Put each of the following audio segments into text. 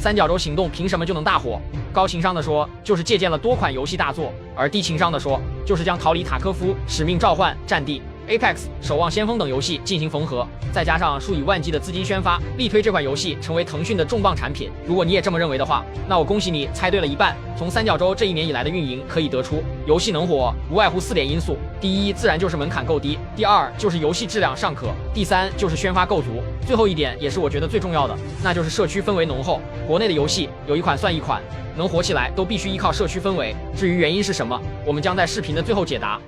三角洲行动凭什么就能大火？高情商的说，就是借鉴了多款游戏大作；而低情商的说，就是将逃离塔科夫、使命召唤、战地、Apex、守望先锋等游戏进行缝合，再加上数以万计的资金宣发，力推这款游戏成为腾讯的重磅产品。如果你也这么认为的话，那我恭喜你猜对了一半。从三角洲这1年以来的运营可以得出，游戏能火无外乎4点因素：第一，自然就是门槛够低；第二，就是游戏质量尚可；第三，就是宣发够足。最后一点也是我觉得最重要的，那就是社区氛围浓厚。国内的游戏有一款算一款，能火起来都必须依靠社区氛围。至于原因是什么，我们将在视频的最后解答。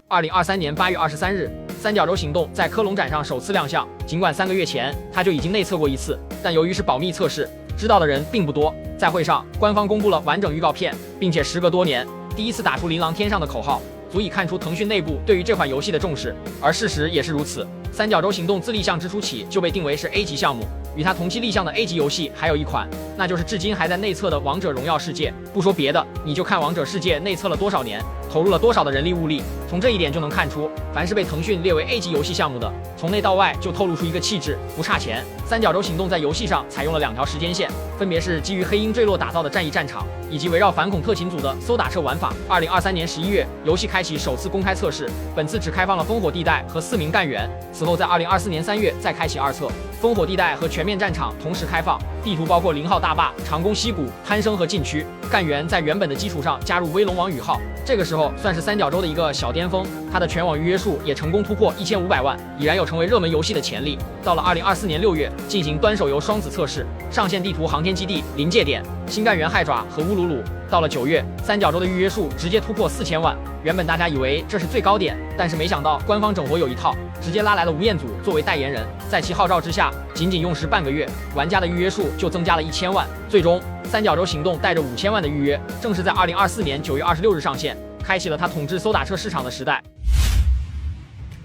2023年8月23日，三角洲行动在科隆展上首次亮相。尽管3个月前它就已经内测过一次，但由于是保密测试，知道的人并不多。在会上，官方公布了完整预告片，并且时隔多年，第一次打出琳琅天上的口号，足以看出腾讯内部对于这款游戏的重视。而事实也是如此，三角洲行动自立项之初起就被定为是 A 级项目。与它同期立项的 A 级游戏还有一款，那就是至今还在内测的《王者荣耀世界》。不说别的，你就看《王者世界》内测了多少年，投入了多少的人力物力。从这一点就能看出，凡是被腾讯列为 A 级游戏项目的，从内到外就透露出一个气质，不差钱。三角洲行动在游戏上采用了2条时间线，分别是基于黑鹰坠落打造的战役战场，以及围绕反恐特勤组的搜打车玩法。2023年11月，游戏开启首次公开测试，本次只开放了烽火地带和4名干员。此后在2024年3月再开启2测，烽火地带和全面战场同时开放，地图包括0号大坝、长弓溪谷、滩升和禁区。干员在原本的基础上加入威龙王宇号，这个时候算是三角洲的一个小巅峰，它的全网预约数也成功突破1500万，已然有成为热门游戏的潜力。到了2024年6月，进行端手游双子测试，上线地图航天基地、临界点、新干员害爪和乌鲁鲁。到了9月，三角洲的预约数直接突破4000万。原本大家以为这是最高点，但是没想到官方整活有一套，直接拉来了吴彦祖作为代言人，在其号召之下，仅仅用时半个月，玩家的预约数就增加了1000万。最终，三角洲行动带着5000万的预约，正式在2024年9月26日上线，开启了它统治搜打车市场的时代。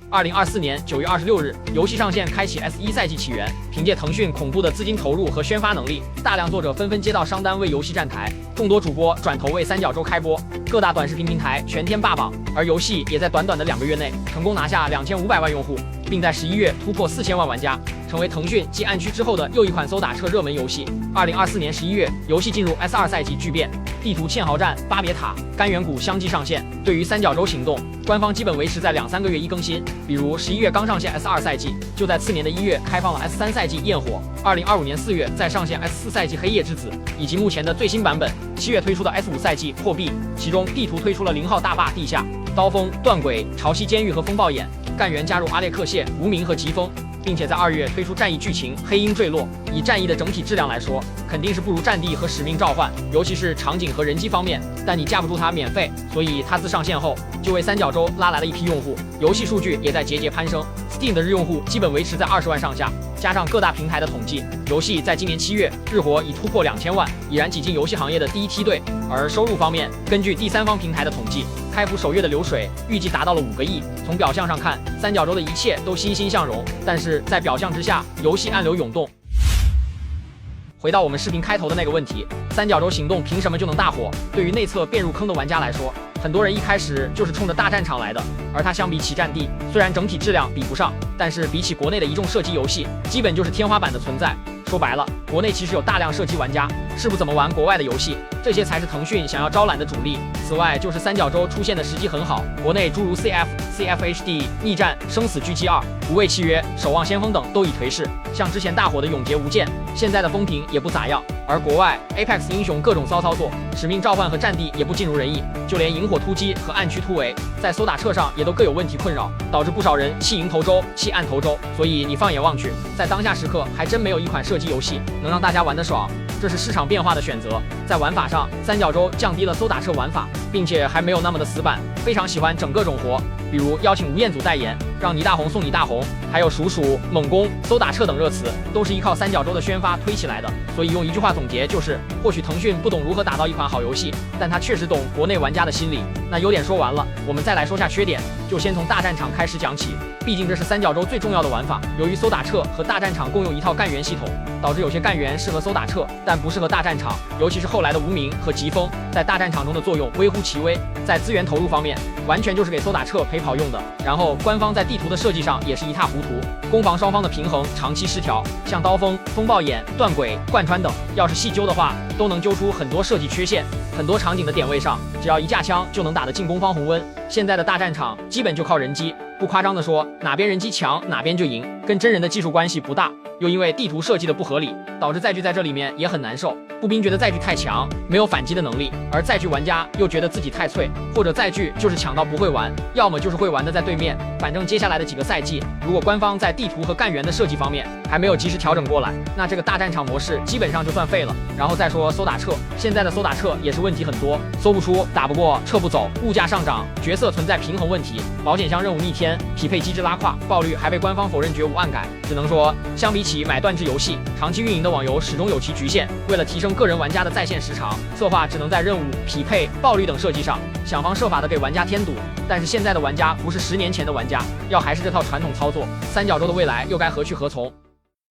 2024年9月26日，游戏上线，开启 S1 赛季起源。凭借腾讯恐怖的资金投入和宣发能力，大量作者纷纷接到商单为游戏站台，众多主播转投为三角洲开播，各大短视频平台全天霸榜。而游戏也在短短的2个月内，成功拿下2500万用户，并在11月突破4000万玩家，成为腾讯继暗区之后的又一款搜打车热门游戏。2024年11月，游戏进入 S2 赛季巨变，地图堑壕战、巴别塔、甘源谷相继上线。对于三角洲行动，官方基本维持在2-3个月一更新，比如11月刚上线 S2 赛季，就在次年的1月开放了 S3 赛季焰火，2025年4月再上线 S4 赛季黑夜之子，以及目前的最新版本7月推出的 S5 赛季破壁。其中地图推出了0号大坝地下、刀锋、断轨、潮汐监狱和风暴眼，干员加入阿列克谢、无名和疾风，并且在2月推出战役剧情黑鹰坠落。以战役的整体质量来说，肯定是不如战地和使命召唤，尤其是场景和人机方面，但你架不住它免费，所以它自上线后就为三角洲拉来了一批用户，游戏数据也在节节攀升。Steam 的日用户基本维持在20万上下，加上各大平台的统计，游戏在今年7月日活已突破2000万，已然挤进游戏行业的第一梯队。而收入方面，根据第三方平台的统计，开服首月的流水预计达到了5个亿。从表象上看，三角洲的一切都欣欣向荣，但是在表象之下，游戏暗流涌动。回到我们视频开头的那个问题，三角洲行动凭什么就能大火？对于内测便入坑的玩家来说，很多人一开始就是冲着大战场来的，而它相比起战地，虽然整体质量比不上，但是比起国内的一众射击游戏，基本就是天花板的存在。说白了，国内其实有大量射击玩家，是不怎么玩国外的游戏，这些才是腾讯想要招揽的主力。此外，就是三角洲出现的时机很好，国内诸如 CFHD、逆战、生死狙击2、无畏契约、守望先锋等都已颓势，像之前大火的永劫无间，现在的风评也不咋样。而国外 Apex 英雄各种骚操作，使命召唤和战地也不尽如人意，就连萤火突击和暗区突围，在搜打车上也都各有问题困扰，导致不少人弃营投州、弃暗投州。所以你放眼望去，在当下时刻，还真没有一款射击游戏能让大家玩得爽，这是市场变化的选择。在玩法上，三角洲降低了搜打车玩法，并且还没有那么的死板，非常喜欢整各种活，比如邀请吴彦祖代言，让倪大红送你大红，还有鼠鼠、猛攻、搜打车等热词，都是依靠三角洲的宣发推起来的。所以用一句话总结就是，或许腾讯不懂如何打造一款好游戏，但他确实懂国内玩家的心理。那优点说完了，我们再来说下缺点，就先从大战场开始讲起。毕竟这是三角洲最重要的玩法。由于搜打掣和大战场共用一套干员系统，导致有些干员适合搜打掣，但不适合大战场，尤其是后来的无名和疾风，在大战场中的作用微乎其微。在资源投入方面，完全就是给搜打掣陪跑用的。然后官方在地图的设计上也是一塌糊涂，攻防双方的平衡长期失调，像刀锋、风暴眼、断轨、贯穿等，要是细究的话，都能揪出很多设计缺陷。很多场景的点位上，只要一架枪就能打得进攻方红温。现在的大战场基本就靠人机，不夸张的说，哪边人机强哪边就赢，跟真人的技术关系不大。又因为地图设计的不合理，导致载具在这里面也很难受。步兵觉得载具太强，没有反击的能力，而载具玩家又觉得自己太脆，或者载具就是抢到不会玩，要么就是会玩的在对面。反正接下来的几个赛季，如果官方在地图和干员的设计方面还没有及时调整过来，那这个大战场模式基本上就算废了。然后再说搜打掣，现在的搜打掣也是问题很多，搜不出，打不过，撤不走，物价上涨，角色存在平衡问题，保险箱任务逆天，匹配机制拉胯，爆率还被官方否认绝无暗改。只能说，相比起买断制游戏，长期运营的网游始终有其局限。为了提升个人玩家的在线时长，策划只能在任务、匹配、爆率等设计上想方设法的给玩家添堵。但是现在的玩家不是10年前的玩家，要还是这套传统操作，三角洲的未来又该何去何从？